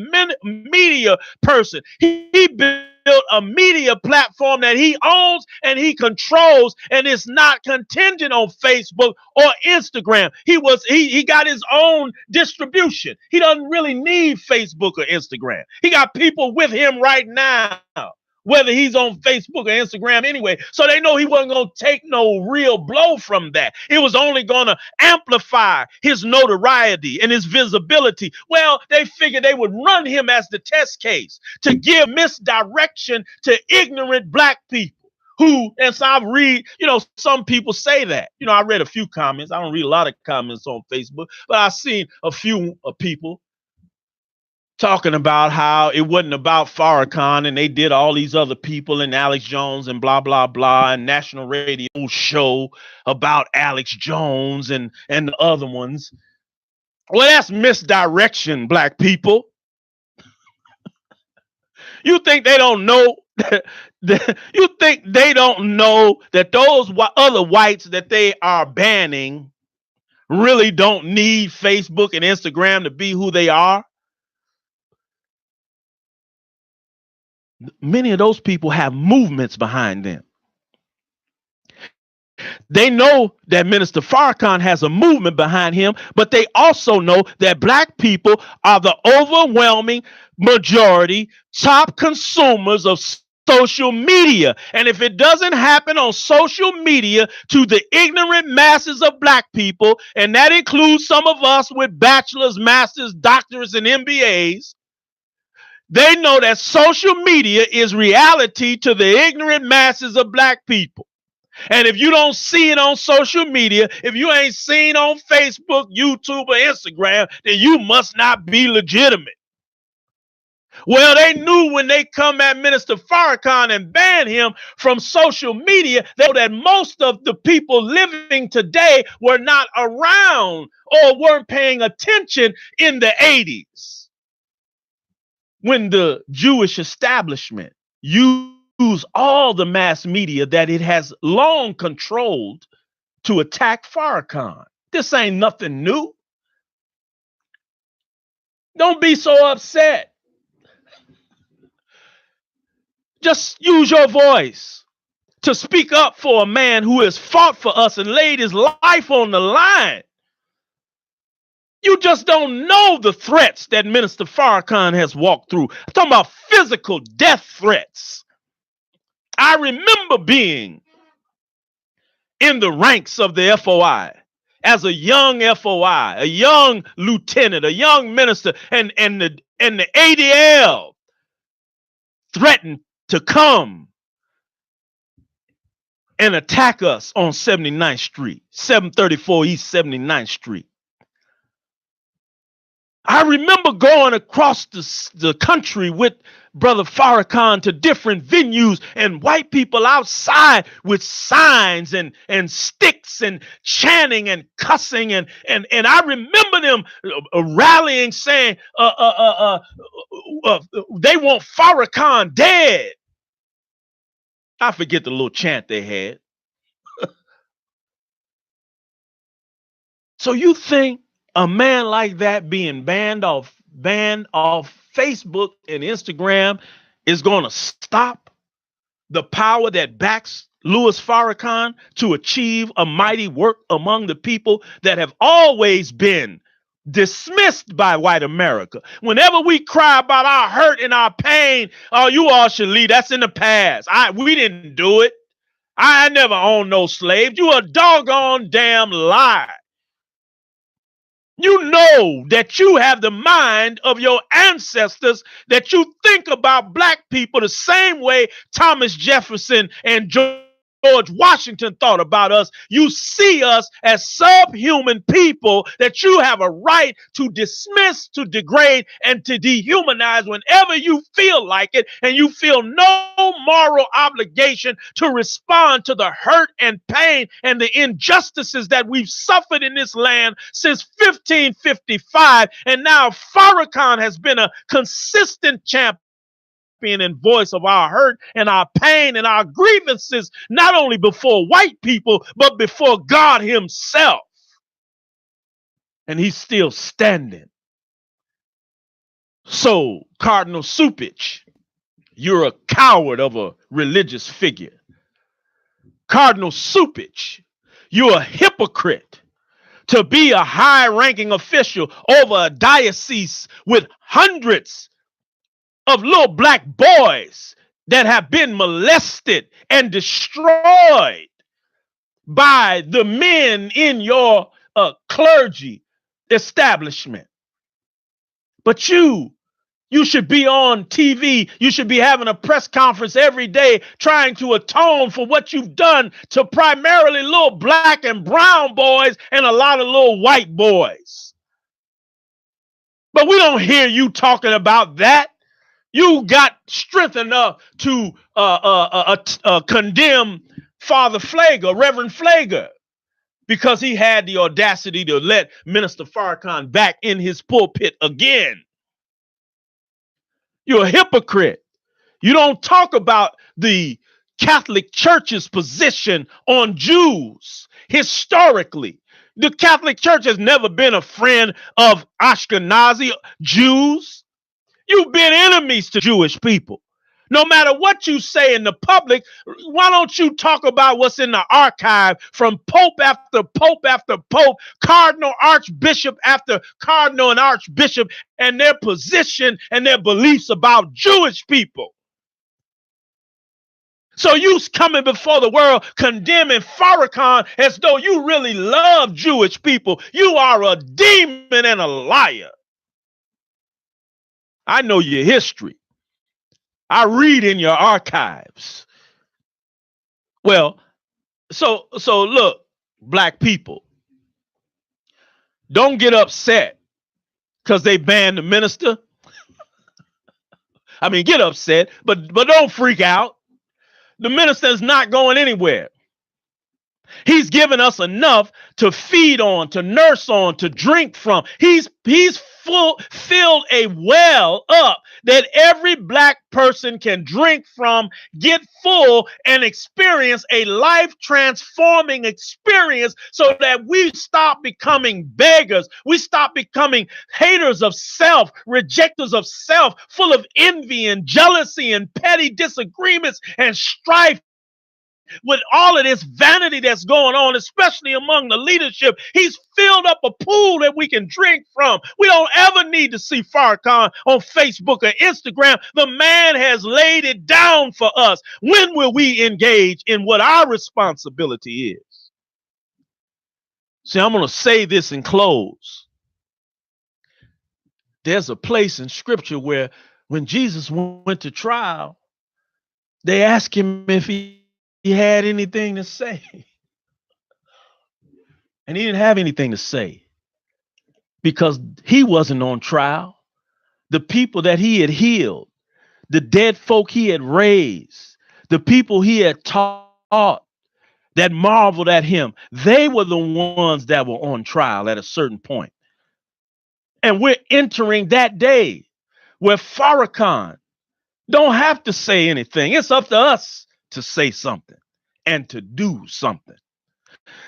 media person. He built a media platform that he owns and he controls, and it's not contingent on Facebook or Instagram. He got his own distribution. He doesn't really need Facebook or Instagram. He got people with him right now, whether he's on Facebook or Instagram anyway. So they know he wasn't going to take no real blow from that. It was only going to amplify his notoriety and his visibility. Well, they figured they would run him as the test case to give misdirection to ignorant black people who, and so I read, some people say that. I read a few comments. I don't read a lot of comments on Facebook, but I've seen a few people talking about how it wasn't about Farrakhan and they did all these other people and Alex Jones and blah, blah, blah, and national radio show about Alex Jones and the other ones. Well, that's misdirection, black people. You think they don't know? You think they don't know that those other whites that they are banning really don't need Facebook and Instagram to be who they are? Many of those people have movements behind them. They know that Minister Farrakhan has a movement behind him, but they also know that black people are the overwhelming majority top consumers of social media. And if it doesn't happen on social media to the ignorant masses of black people, and that includes some of us with bachelor's, master's, doctorates, and MBAs, they know that social media is reality to the ignorant masses of black people. And if you don't see it on social media, if you ain't seen on Facebook, YouTube, or Instagram, then you must not be legitimate. Well, they knew when they come at Minister Farrakhan and ban him from social media, they know that most of the people living today were not around or weren't paying attention in the 80s. When the Jewish establishment used all the mass media that it has long controlled to attack Farrakhan. This ain't nothing new. Don't be so upset. Just use your voice to speak up for a man who has fought for us and laid his life on the line. You just don't know the threats that Minister Farrakhan has walked through. I'm talking about physical death threats. I remember being in the ranks of the FOI as a young FOI, a young lieutenant, a young minister, and the ADL threatened to come and attack us on 79th Street, 734 East 79th Street. I remember going across the country with Brother Farrakhan to different venues and white people outside with signs and sticks and chanting and cussing. And I remember them rallying saying they want Farrakhan dead. I forget the little chant they had. So you think a man like that being banned off Facebook and Instagram is going to stop the power that backs Louis Farrakhan to achieve a mighty work among the people that have always been dismissed by white America? Whenever we cry about our hurt and our pain, oh, you all should leave. That's in the past. We didn't do it. I never owned no slaves. You a doggone damn lie. You know that you have the mind of your ancestors, that you think about black people the same way Thomas Jefferson and George Washington thought about us. You see us as subhuman people that you have a right to dismiss, to degrade, and to dehumanize whenever you feel like it, and you feel no moral obligation to respond to the hurt and pain and the injustices that we've suffered in this land since 1555. And now Farrakhan has been a consistent champion and voice of our hurt and our pain and our grievances, not only before white people, but before God himself. And he's still standing. So, Cardinal Supich, you're a coward of a religious figure. Cardinal Supich, you're a hypocrite to be a high-ranking official over a diocese with hundreds of little black boys that have been molested and destroyed by the men in your clergy establishment. But you should be on TV. You should be having a press conference every day trying to atone for what you've done to primarily little black and brown boys and a lot of little white boys. But we don't hear you talking about that. You got strength enough to condemn Father Flager, Reverend Flager, because he had the audacity to let Minister Farrakhan back in his pulpit again. You're a hypocrite. You don't talk about the Catholic Church's position on Jews historically. The Catholic Church has never been a friend of Ashkenazi Jews. You've been enemies to Jewish people. No matter what you say in the public, why don't you talk about what's in the archive from Pope after Pope after Pope, Cardinal, Archbishop after Cardinal and Archbishop, and their position and their beliefs about Jewish people? So you coming before the world condemning Farrakhan as though you really love Jewish people. You are a demon and a liar. I know your history. I read in your archives. Well, so look, black people, don't get upset because they banned the minister. I mean, get upset, but don't freak out. The minister is not going anywhere. He's given us enough to feed on, to nurse on, to drink from. He's filled a well up that every black person can drink from, get full, and experience a life-transforming experience so that we stop becoming beggars. We stop becoming haters of self, rejectors of self, full of envy and jealousy and petty disagreements and strife With all of this vanity that's going on, especially among the leadership, he's filled up a pool that we can drink from. We don't ever need to see Farrakhan on Facebook or Instagram. The man has laid it down for us. When will we engage in what our responsibility is? See, I'm going to say this and close. There's a place in scripture where when Jesus went to trial, they asked him if he had anything to say. And he didn't have anything to say because he wasn't on trial. The people that he had healed, the dead folk he had raised, the people he had taught that marveled at him, they were the ones that were on trial at a certain point. And we're entering that day where Farrakhan don't have to say anything. It's up to us to say something and to do something.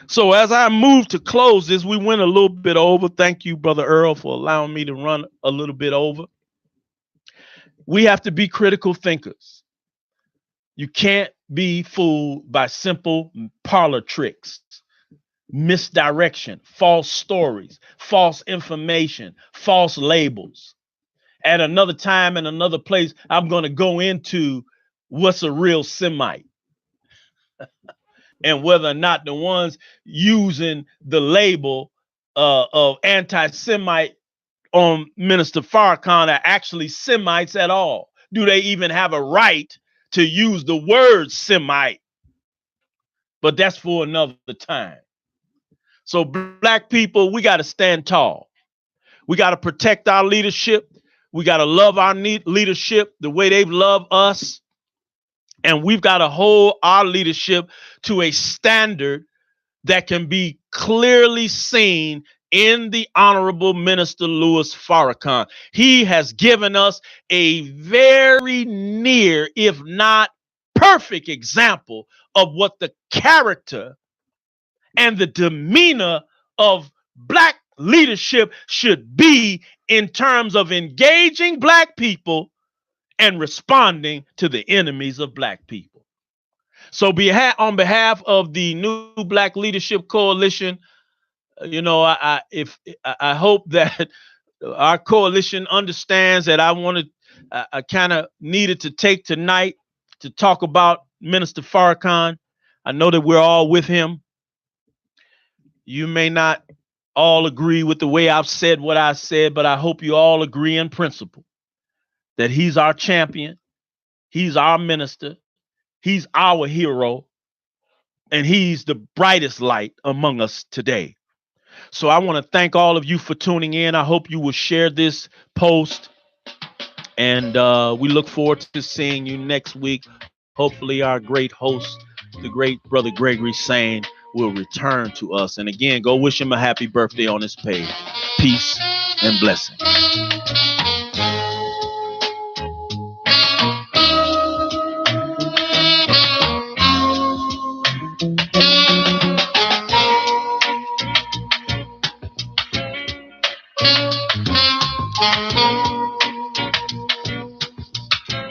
So as I move to close this, we went a little bit over. Thank you, Brother Earl, for allowing me to run a little bit over. We have to be critical thinkers. You can't be fooled by simple parlor tricks, misdirection, false stories, false information, false labels. At another time and another place, I'm going to go into what's a real Semite and whether or not the ones using the label of anti-Semite on Minister Farrakhan are actually Semites at all. Do they even have a right to use the word Semite? But that's for another time. So black people, we got to stand tall. We got to protect our leadership. We got to love our leadership the way they've loved us. And we've got to hold our leadership to a standard that can be clearly seen in the Honorable Minister Louis Farrakhan. He has given us a very near, if not perfect example of what the character and the demeanor of black leadership should be in terms of engaging black people and responding to the enemies of black people. So on behalf of the New Black Leadership Coalition, I hope that our coalition understands that I kind of needed to take tonight to talk about Minister Farrakhan. I know that we're all with him. You may not all agree with the way I've said what I said, but I hope you all agree in principle that he's our champion, he's our minister, he's our hero, and he's the brightest light among us today. So I want to thank all of you for tuning in. I hope you will share this post, and we look forward to seeing you next week. Hopefully our great host, the great Brother Gregory Sane, will return to us. And again, go wish him a happy birthday on his page. Peace and blessings.